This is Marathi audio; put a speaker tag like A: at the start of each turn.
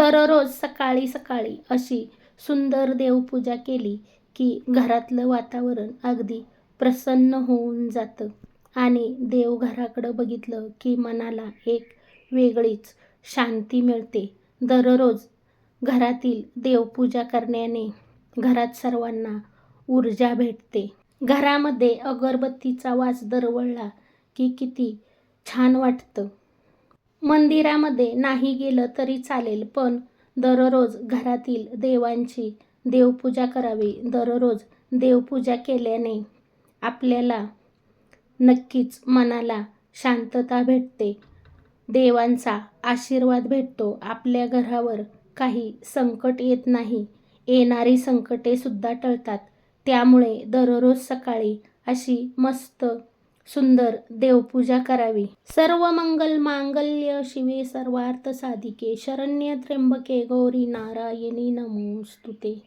A: दररोज सकाळी सकाळी अशी सुंदर देवपूजा केली की घरातलं वातावरण अगदी प्रसन्न होऊन जातं आणि देवघराकडं बघितलं की मनाला एक वेगळीच शांती मिळते. दररोज घरातील देवपूजा करण्याने घरात सर्वांना ऊर्जा भेटते. घरामध्ये अगरबत्तीचा वास दरवळला की किती छान वाटतं. मंदिरामध्ये नाही गेलं तरी चालेल, पण दररोज घरातील देवांची देवपूजा करावी. दररोज देवपूजा केल्याने आपल्याला नक्कीच मनाला शांतता भेटते. देवांचा आशीर्वाद भेटतो. आपल्या घरावर काही संकट येत नाही. येणारी संकटे सुद्धा टळतात. त्यामुळे दररोज सकाळी अशी मस्त सुंदर देवपूजा करावी. सर्व मंगल मांगल्य शिवे सर्वार्थ साधिके शरण्य त्र्यंबके गौरी नारायणी नमोस्तुते.